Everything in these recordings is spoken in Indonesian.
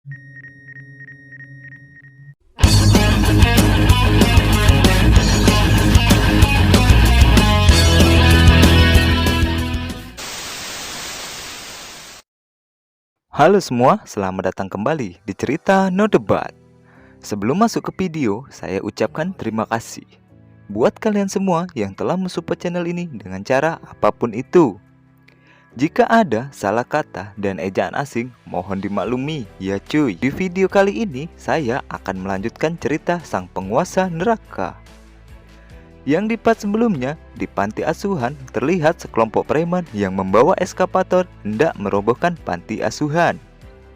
Halo semua, selamat datang kembali di cerita No Debat. Sebelum masuk ke video, saya ucapkan terima kasih buat kalian semua yang telah mensupport channel ini dengan cara apapun itu. Jika ada salah kata dan ejaan asing, mohon dimaklumi ya cuy. Di video kali ini, saya akan melanjutkan cerita sang penguasa neraka. Yang di part sebelumnya, di panti asuhan terlihat sekelompok preman yang membawa eskapator hendak merobohkan panti asuhan.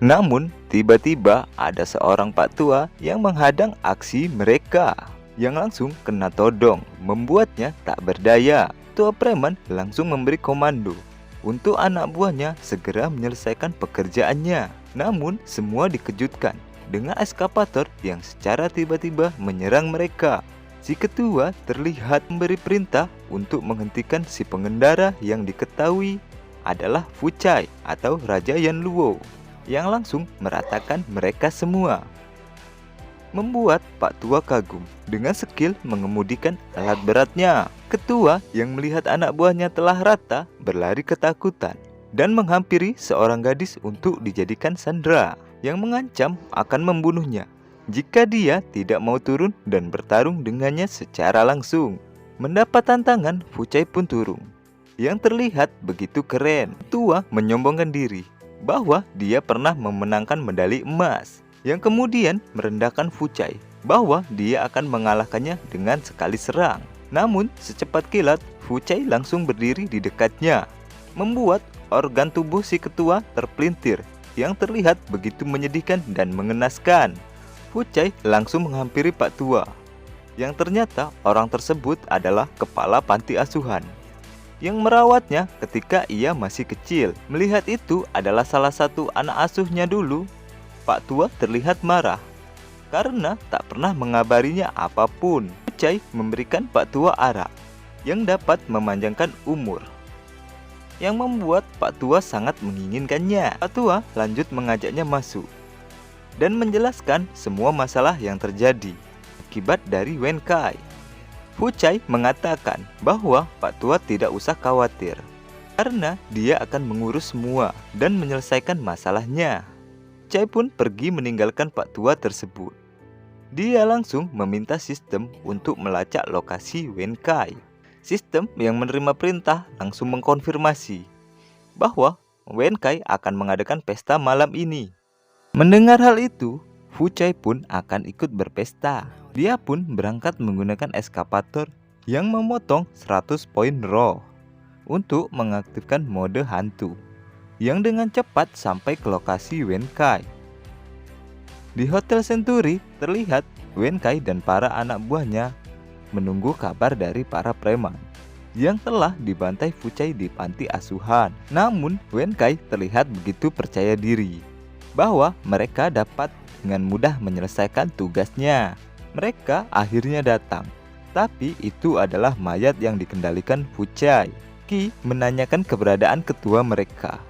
Namun, tiba-tiba ada seorang pak tua yang menghadang aksi mereka, yang langsung kena todong, membuatnya tak berdaya. Tua preman langsung memberi komando untuk anak buahnya segera menyelesaikan pekerjaannya. Namun, semua dikejutkan dengan eskapator yang secara tiba-tiba menyerang mereka. Si ketua terlihat memberi perintah untuk menghentikan si pengendara yang diketahui adalah Fucai atau Raja Yanluo, yang langsung meratakan mereka semua. Membuat Pak Tua kagum dengan skill mengemudikan alat beratnya. Ketua yang melihat anak buahnya telah rata berlari ketakutan dan menghampiri seorang gadis untuk dijadikan sandera, yang mengancam akan membunuhnya jika dia tidak mau turun dan bertarung dengannya secara langsung. Mendapat tantangan, Fucai pun turun, yang terlihat begitu keren. Tua menyombongkan diri bahwa dia pernah memenangkan medali emas, yang kemudian merendahkan Fucai bahwa dia akan mengalahkannya dengan sekali serang. Namun secepat kilat, Fucai langsung berdiri di dekatnya, membuat organ tubuh si ketua terpelintir, yang terlihat begitu menyedihkan dan mengenaskan. Fucai langsung menghampiri Pak Tua, yang ternyata orang tersebut adalah kepala panti asuhan yang merawatnya ketika ia masih kecil. Melihat itu adalah salah satu anak asuhnya dulu, Pak Tua terlihat marah karena tak pernah mengabarinya apapun. Fucai memberikan Pak Tua arak yang dapat memanjangkan umur, yang membuat Pak Tua sangat menginginkannya. Pak Tua lanjut mengajaknya masuk dan menjelaskan semua masalah yang terjadi akibat dari Wen Kai. Fucai mengatakan bahwa Pak Tua tidak usah khawatir karena dia akan mengurus semua dan menyelesaikan masalahnya. Fucai pun pergi meninggalkan Pak Tua tersebut. Dia langsung meminta sistem untuk melacak lokasi Wen Kai. Sistem yang menerima perintah langsung mengkonfirmasi bahwa Wen Kai akan mengadakan pesta malam ini. Mendengar hal itu, Fucai pun akan ikut berpesta. Dia pun berangkat menggunakan eskapator yang memotong 100 poin roh untuk mengaktifkan mode hantu, yang dengan cepat sampai ke lokasi Wen Kai. Di Hotel Century terlihat Wen Kai dan para anak buahnya menunggu kabar dari para preman yang telah dibantai Fucai di panti asuhan. Namun Wen Kai terlihat begitu percaya diri bahwa mereka dapat dengan mudah menyelesaikan tugasnya. Mereka akhirnya datang, tapi itu adalah mayat yang dikendalikan Fucai. Qi menanyakan keberadaan ketua mereka,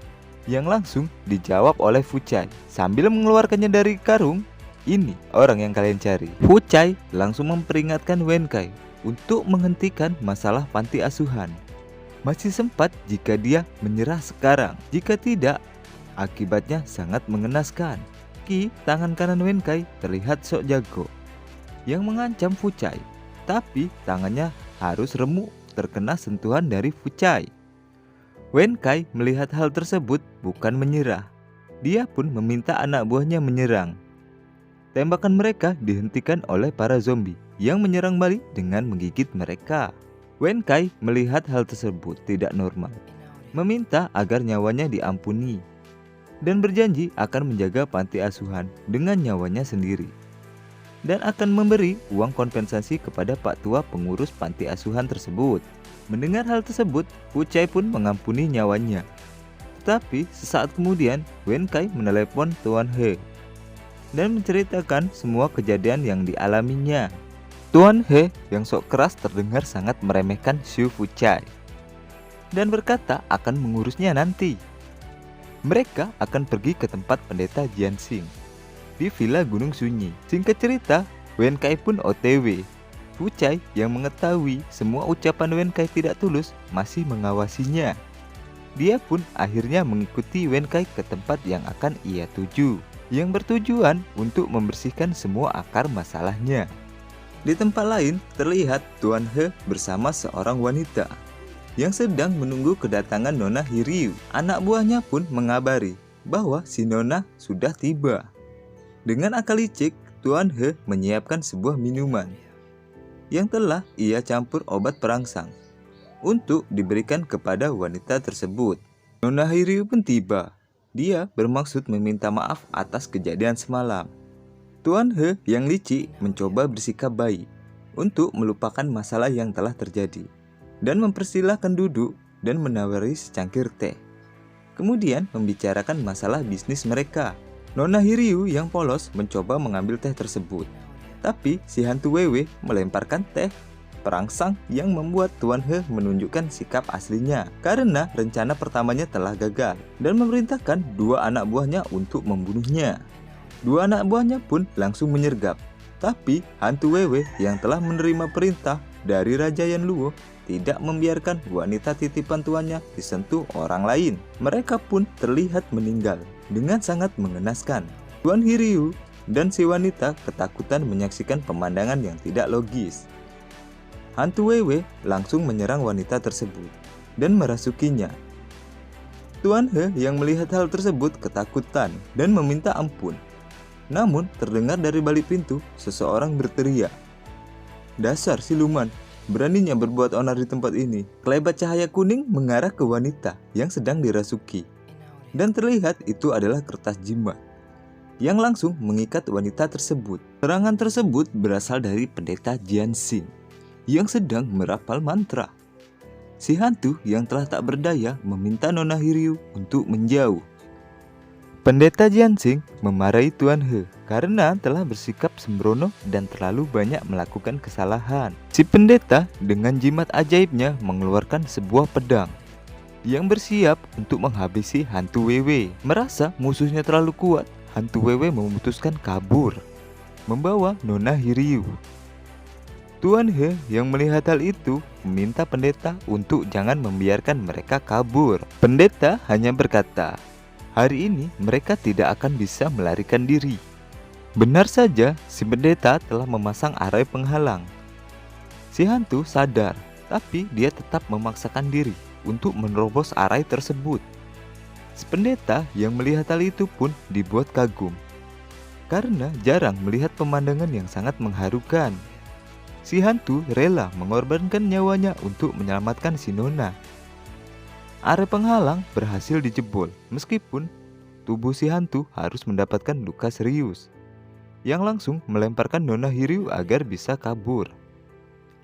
yang langsung dijawab oleh Fucai sambil mengeluarkannya dari karung. Ini orang yang kalian cari. Fucai langsung memperingatkan Wen Kai untuk menghentikan masalah panti asuhan. Masih sempat jika dia menyerah sekarang. Jika tidak, akibatnya sangat mengenaskan. Qi, tangan kanan Wen Kai, terlihat sok jago, yang mengancam Fucai, tapi tangannya harus remuk terkena sentuhan dari Fucai. Wen Kai melihat hal tersebut bukan menyerah. Dia pun meminta anak buahnya menyerang. Tembakan mereka dihentikan oleh para zombie yang menyerang balik dengan menggigit mereka. Wen Kai melihat hal tersebut tidak normal, meminta agar nyawanya diampuni, dan berjanji akan menjaga panti asuhan dengan nyawanya sendiri, dan akan memberi uang kompensasi kepada Pak Tua pengurus panti asuhan tersebut. Mendengar hal tersebut, Fucai pun mengampuni nyawanya. Tetapi sesaat kemudian, Wen Kai menelepon Tuan He dan menceritakan semua kejadian yang dialaminya. Tuan He yang sok keras terdengar sangat meremehkan Xu Fucai dan berkata akan mengurusnya nanti. Mereka akan pergi ke tempat pendeta Jianxing di Villa Gunung Sunyi. Singkat cerita, Wen Kai pun OTW. Fu Cai yang mengetahui semua ucapan Wen Kai tidak tulus masih mengawasinya. Dia pun akhirnya mengikuti Wen Kai ke tempat yang akan ia tuju, yang bertujuan untuk membersihkan semua akar masalahnya. Di tempat lain terlihat Tuan He bersama seorang wanita yang sedang menunggu kedatangan Nona Hiryu. Anak buahnya pun mengabari bahwa si Nona sudah tiba. Dengan akal licik, Tuan He menyiapkan sebuah minuman yang telah ia campur obat perangsang untuk diberikan kepada wanita tersebut. Nona Hiryu pun tiba. Dia bermaksud meminta maaf atas kejadian semalam. Tuan He yang licik mencoba bersikap baik untuk melupakan masalah yang telah terjadi dan mempersilahkan duduk dan menawari secangkir teh. Kemudian membicarakan masalah bisnis mereka. Nona Hiryu yang polos mencoba mengambil teh tersebut, tapi si hantu Wewe melemparkan teh perangsang yang membuat Tuan He menunjukkan sikap aslinya karena rencana pertamanya telah gagal dan memerintahkan dua anak buahnya untuk membunuhnya. Dua anak buahnya pun langsung menyergap, tapi hantu Wewe yang telah menerima perintah dari Raja Yanluo tidak membiarkan wanita titipan tuannya disentuh orang lain. Mereka pun terlihat meninggal dengan sangat mengenaskan. Tuan Hiryu dan si wanita ketakutan menyaksikan pemandangan yang tidak logis. Hantu Wewe langsung menyerang wanita tersebut dan merasukinya. Tuan He yang melihat hal tersebut ketakutan dan meminta ampun. Namun terdengar dari balik pintu seseorang berteriak, "Dasar siluman, beraninya berbuat onar di tempat ini." Kelebat cahaya kuning mengarah ke wanita yang sedang dirasuki, dan terlihat itu adalah kertas jimat yang langsung mengikat wanita tersebut. Serangan tersebut berasal dari pendeta Jianxing yang sedang merapal mantra. Si hantu yang telah tak berdaya meminta Nona Hiryu untuk menjauh. Pendeta Jianxing memarahi Tuan He karena telah bersikap sembrono dan terlalu banyak melakukan kesalahan. Si pendeta dengan jimat ajaibnya mengeluarkan sebuah pedang yang bersiap untuk menghabisi hantu Wewe. Merasa musuhnya terlalu kuat, hantu Wewe memutuskan kabur, membawa Nona Hiryu. Tuan He yang melihat hal itu meminta pendeta untuk jangan membiarkan mereka kabur. Pendeta hanya berkata, hari ini mereka tidak akan bisa melarikan diri. Benar saja, si pendeta telah memasang arai penghalang. Si hantu sadar, tapi dia tetap memaksakan diri untuk menerobos arai tersebut. Si pendeta yang melihat hal itu pun dibuat kagum karena jarang melihat pemandangan yang sangat mengharukan. Si hantu rela mengorbankan nyawanya untuk menyelamatkan si Nona. Arai penghalang berhasil dijebol meskipun tubuh si hantu harus mendapatkan luka serius yang langsung melemparkan Nona Hiryu agar bisa kabur.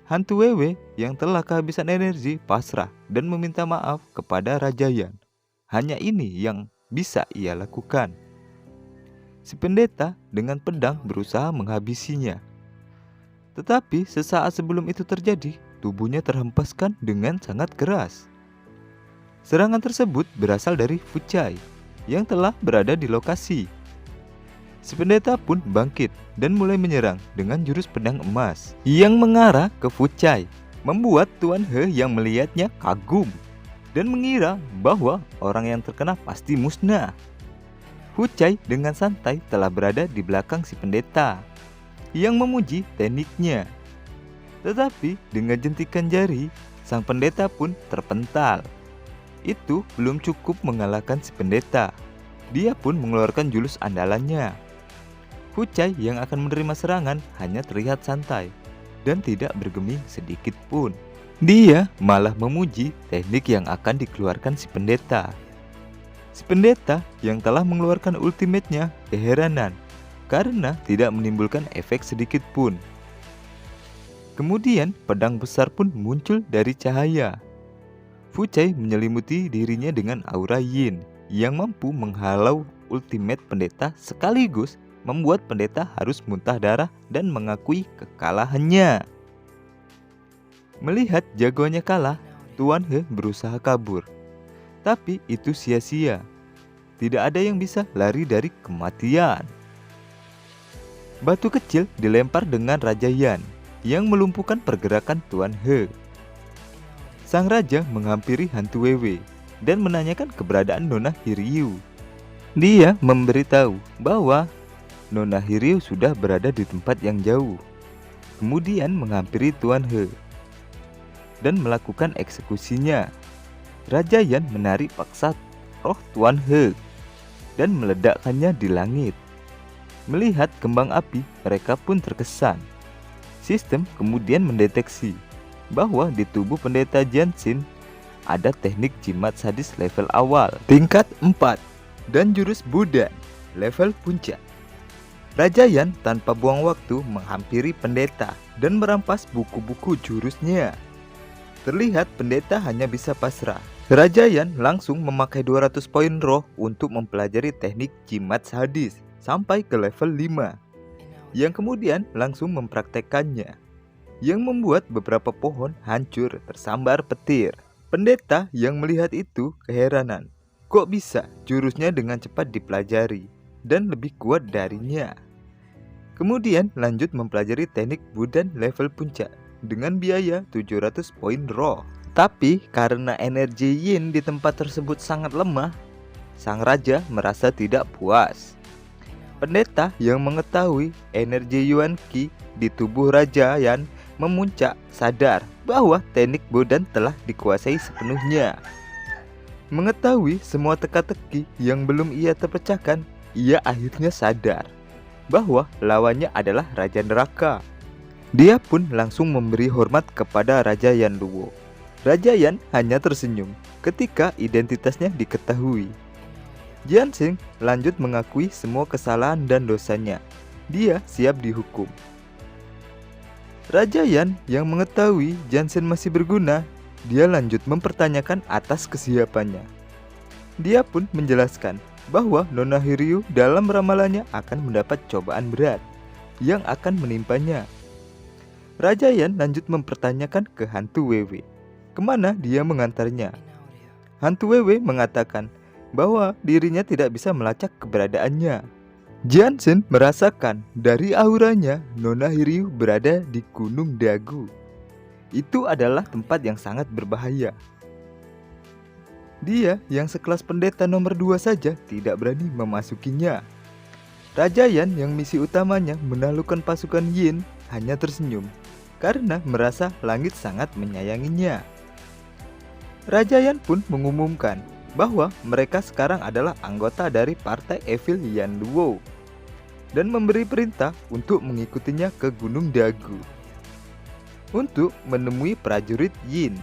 Hantu Wewe yang telah kehabisan energi pasrah dan meminta maaf kepada Raja Yan. Hanya ini yang bisa ia lakukan. Si pendeta dengan pedang berusaha menghabisinya. Tetapi sesaat sebelum itu terjadi, tubuhnya terhempaskan dengan sangat keras. Serangan tersebut berasal dari Fu Cai yang telah berada di lokasi. Si pendeta pun bangkit dan mulai menyerang dengan jurus pedang emas yang mengarah ke Fu Cai, membuat Tuan He yang melihatnya kagum dan mengira bahwa orang yang terkena pasti musnah. Fu Cai dengan santai telah berada di belakang si pendeta yang memuji tekniknya. Tetapi dengan jentikan jari, sang pendeta pun terpental. Itu belum cukup mengalahkan si pendeta. Dia pun mengeluarkan jurus andalannya. Fu Cai yang akan menerima serangan hanya terlihat santai dan tidak bergeming sedikit pun. Dia malah memuji teknik yang akan dikeluarkan si pendeta. Si pendeta yang telah mengeluarkan ultimate-nya keheranan karena tidak menimbulkan efek sedikit pun. Kemudian pedang besar pun muncul dari cahaya. Fu Cai menyelimuti dirinya dengan aura yin yang mampu menghalau ultimate pendeta sekaligus membuat pendeta harus muntah darah dan mengakui kekalahannya. Melihat jagoannya kalah, Tuan He berusaha kabur. Tapi itu sia-sia. Tidak ada yang bisa lari dari kematian. Batu kecil dilempar dengan Raja Yan yang melumpuhkan pergerakan Tuan He. Sang raja menghampiri hantu Wewe dan menanyakan keberadaan Nona Hiryu. Dia memberitahu bahwa Nona Hiryu sudah berada di tempat yang jauh. Kemudian menghampiri Tuan He dan melakukan eksekusinya. Raja Yan menarik paksa roh Tuan He dan meledakkannya di langit. Melihat kembang api, mereka pun terkesan. Sistem kemudian mendeteksi bahwa di tubuh pendeta Jansen ada teknik jimat sadis level awal tingkat 4 dan jurus Budan level puncak. Raja Yan tanpa buang waktu menghampiri pendeta dan merampas buku-buku jurusnya. Terlihat pendeta hanya bisa pasrah. Raja Yan langsung memakai 200 poin roh untuk mempelajari teknik jimat sadis sampai ke level 5, yang kemudian langsung mempraktekannya, yang membuat beberapa pohon hancur tersambar petir. Pendeta yang melihat itu keheranan, kok bisa jurusnya dengan cepat dipelajari dan lebih kuat darinya. Kemudian lanjut mempelajari teknik Budan level puncak dengan biaya 700 poin roh. Tapi karena energi Yin di tempat tersebut sangat lemah, sang raja merasa tidak puas. Pendeta yang mengetahui energi Yuan Qi di tubuh Raja Yan memuncak sadar bahwa teknik Budan telah dikuasai sepenuhnya. Mengetahui semua teka-teki yang belum ia terpecahkan, ia akhirnya sadar bahwa lawannya adalah Raja Neraka. Dia pun langsung memberi hormat kepada Raja Yan Luo. Raja Yan hanya tersenyum ketika identitasnya diketahui. Jansen lanjut mengakui semua kesalahan dan dosanya. Dia siap dihukum. Raja Yan yang mengetahui Jansen masih berguna, dia lanjut mempertanyakan atas kesiapannya. Dia pun menjelaskan bahwa Nona Hiryu dalam ramalannya akan mendapat cobaan berat yang akan menimpanya. Raja Yan lanjut mempertanyakan ke hantu Wewe, kemana dia mengantarnya. Hantu Wewe mengatakan bahwa dirinya tidak bisa melacak keberadaannya. Jansen merasakan dari auranya Nona Hiryu berada di Gunung Dagu. Itu adalah tempat yang sangat berbahaya. Dia yang sekelas pendeta nomor 2 saja tidak berani memasukinya. Raja Yan yang misi utamanya menaklukkan pasukan Yin hanya tersenyum karena merasa langit sangat menyayanginya. Raja Yan pun mengumumkan bahwa mereka sekarang adalah anggota dari partai Evil Yan Luo dan memberi perintah untuk mengikutinya ke Gunung Dagu untuk menemui prajurit Yin.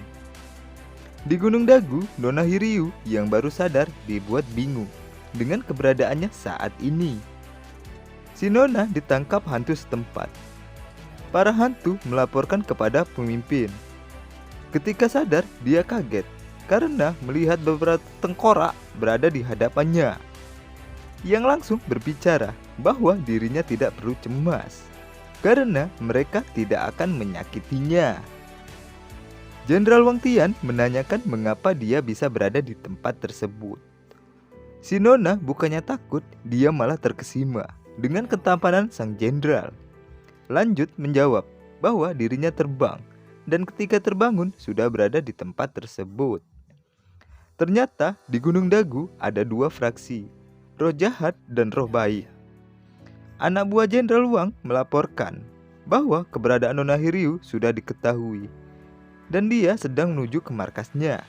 Di Gunung Dagu, Nona Hiryu yang baru sadar dibuat bingung dengan keberadaannya saat ini. Si Nona ditangkap hantu setempat. Para hantu melaporkan kepada pemimpin. Ketika sadar, dia kaget karena melihat beberapa tengkorak berada di hadapannya, yang langsung berbicara bahwa dirinya tidak perlu cemas karena mereka tidak akan menyakitinya. Jenderal Wang Tian menanyakan mengapa dia bisa berada di tempat tersebut. Si Nona bukannya takut, dia malah terkesima dengan ketampanan sang jenderal. Lanjut menjawab bahwa dirinya terbang dan ketika terbangun sudah berada di tempat tersebut. Ternyata di Gunung Dagu ada 2 fraksi, roh jahat dan roh baik. Anak buah Jenderal Wang melaporkan bahwa keberadaan Nona Hiryu sudah diketahui dan dia sedang menuju ke markasnya.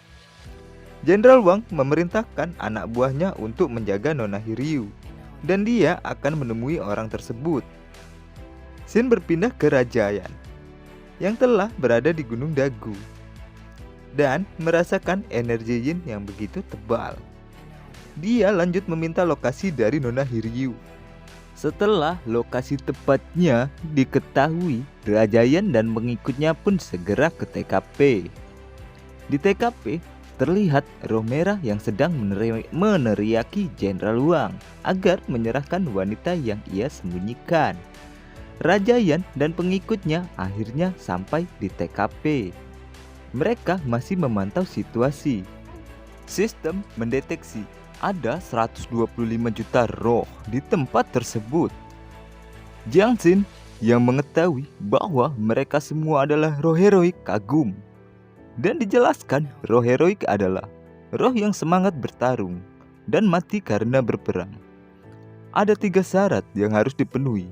Jenderal Wang memerintahkan anak buahnya untuk menjaga Nona Hiryu dan dia akan menemui orang tersebut. Sin berpindah ke Raja Yan yang telah berada di Gunung Dagu dan merasakan energi Yin yang begitu tebal. Dia lanjut meminta lokasi dari Nona Hiryu. Setelah lokasi tepatnya diketahui, Raja Yan dan pengikutnya pun segera ke TKP. Di TKP terlihat roh merah yang sedang meneriaki Jenderal Wang agar menyerahkan wanita yang ia sembunyikan. Raja Yan dan pengikutnya akhirnya sampai di TKP. Mereka masih memantau situasi. Sistem mendeteksi ada 125 juta roh di tempat tersebut. Jiang Xin yang mengetahui bahwa mereka semua adalah roh heroik kagum dan dijelaskan roh heroik adalah roh yang semangat bertarung dan mati karena berperang. Ada 3 syarat yang harus dipenuhi.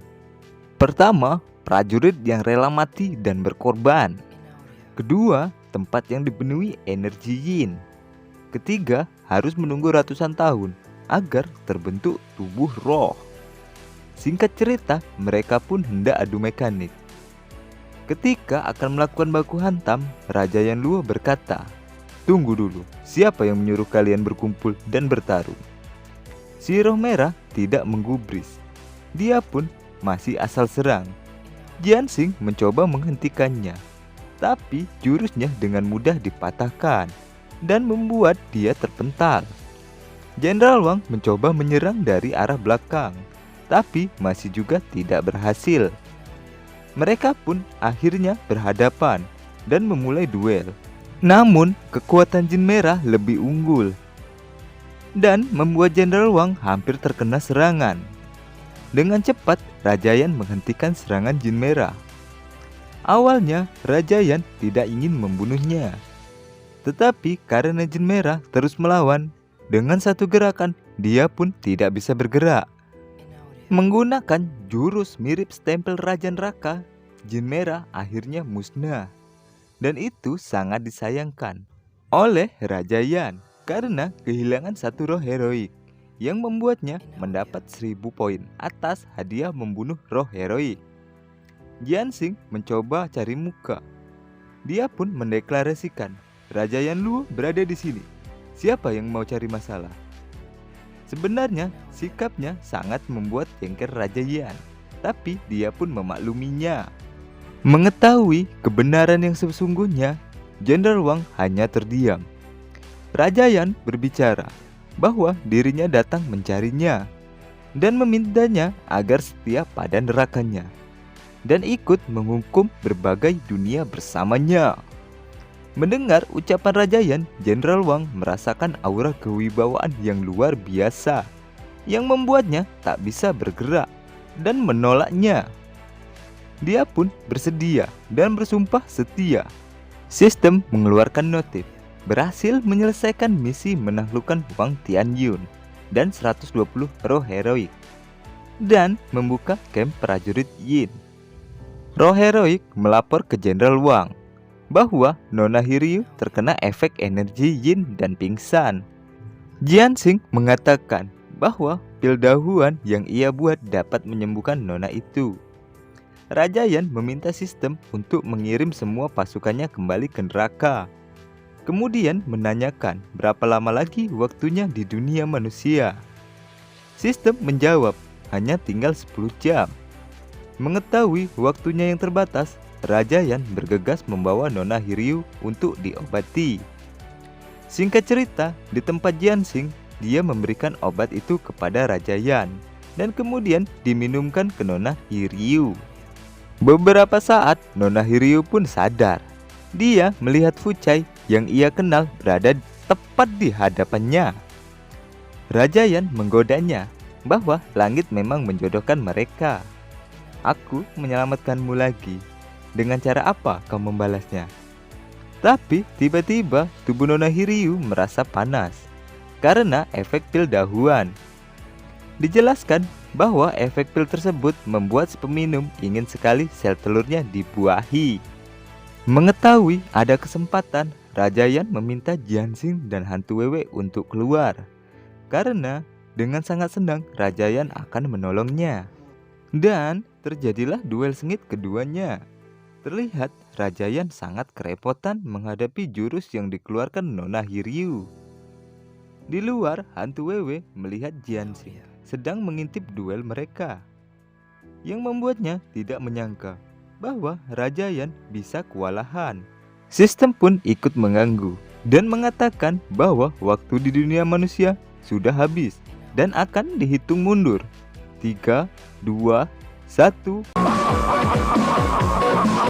Pertama, prajurit yang rela mati dan berkorban. Kedua, tempat yang dipenuhi energi yin. Ketiga, harus menunggu ratusan tahun agar terbentuk tubuh roh. Singkat cerita, mereka pun hendak adu mekanik. Ketika akan melakukan baku hantam, Raja Yanluo berkata, "Tunggu dulu, siapa yang menyuruh kalian berkumpul dan bertarung?" Si roh merah tidak menggubris. Dia pun masih asal serang. Jian Xing mencoba menghentikannya, tapi jurusnya dengan mudah dipatahkan dan membuat dia terpental. Jenderal Wang mencoba menyerang dari arah belakang, tapi masih juga tidak berhasil. Mereka pun akhirnya berhadapan dan memulai duel. Namun kekuatan Jin Merah lebih unggul dan membuat Jenderal Wang hampir terkena serangan. Dengan cepat Raja Yan menghentikan serangan Jin Merah. Awalnya Raja Yan tidak ingin membunuhnya, tetapi karena Jin Merah terus melawan, dengan satu gerakan dia pun tidak bisa bergerak. Menggunakan jurus mirip stempel Raja Neraka, Jin Merah akhirnya musnah. Dan itu sangat disayangkan oleh Raja Yan karena kehilangan satu roh heroik yang membuatnya mendapat 1000 poin atas hadiah membunuh roh heroik. Jian Xing mencoba cari muka. Dia pun mendeklarasikan, "Raja Yanluo berada di sini. Siapa yang mau cari masalah?" Sebenarnya sikapnya sangat membuat jengkel Raja Yan, tapi dia pun memakluminya. Mengetahui kebenaran yang sesungguhnya, Jenderal Wang hanya terdiam. Raja Yan berbicara bahwa dirinya datang mencarinya dan memintanya agar setia pada nerakanya dan ikut menghukum berbagai dunia bersamanya. Mendengar ucapan Raja Yan, Jenderal Wang merasakan aura kewibawaan yang luar biasa yang membuatnya tak bisa bergerak dan menolaknya. Dia pun bersedia dan bersumpah setia. Sistem mengeluarkan notif, berhasil menyelesaikan misi menaklukkan Wang Tianyun dan 120 roh heroik dan membuka camp prajurit Yin. Roh heroik melapor ke Jenderal Wang bahwa Nona Hiryu terkena efek energi Yin dan pingsan. Jian Xing mengatakan bahwa pil dahuan yang ia buat dapat menyembuhkan Nona itu. Raja Yan meminta sistem untuk mengirim semua pasukannya kembali ke neraka. Kemudian menanyakan berapa lama lagi waktunya di dunia manusia. Sistem menjawab hanya tinggal 10 jam. Mengetahui waktunya yang terbatas, Raja Yan bergegas membawa Nona Hiryu untuk diobati. Singkat cerita, di tempat Jian Xing, dia memberikan obat itu kepada Raja Yan dan kemudian diminumkan ke Nona Hiryu. Beberapa saat, Nona Hiryu pun sadar. Dia melihat Fucai yang ia kenal berada tepat di hadapannya. Raja Yan menggodanya bahwa langit memang menjodohkan mereka. "Aku menyelamatkanmu lagi. Dengan cara apa kau membalasnya?" Tapi tiba-tiba tubuh Nona Hiryu merasa panas karena efek pil dahuan. Dijelaskan bahwa efek pil tersebut membuat si peminum ingin sekali sel telurnya dibuahi. Mengetahui ada kesempatan, Raja Yan meminta Jian Xing dan hantu Wewe untuk keluar karena dengan sangat senang Raja Yan akan menolongnya. Dan terjadilah duel sengit keduanya. Terlihat Raja Yan sangat kerepotan menghadapi jurus yang dikeluarkan Nona Hiryu. Di luar, hantu Wewe melihat Jian Xing sedang mengintip duel mereka, yang membuatnya tidak menyangka bahwa Raja Yan bisa kewalahan. Sistem pun ikut mengganggu dan mengatakan bahwa waktu di dunia manusia sudah habis dan akan dihitung mundur. 3, 2, 1.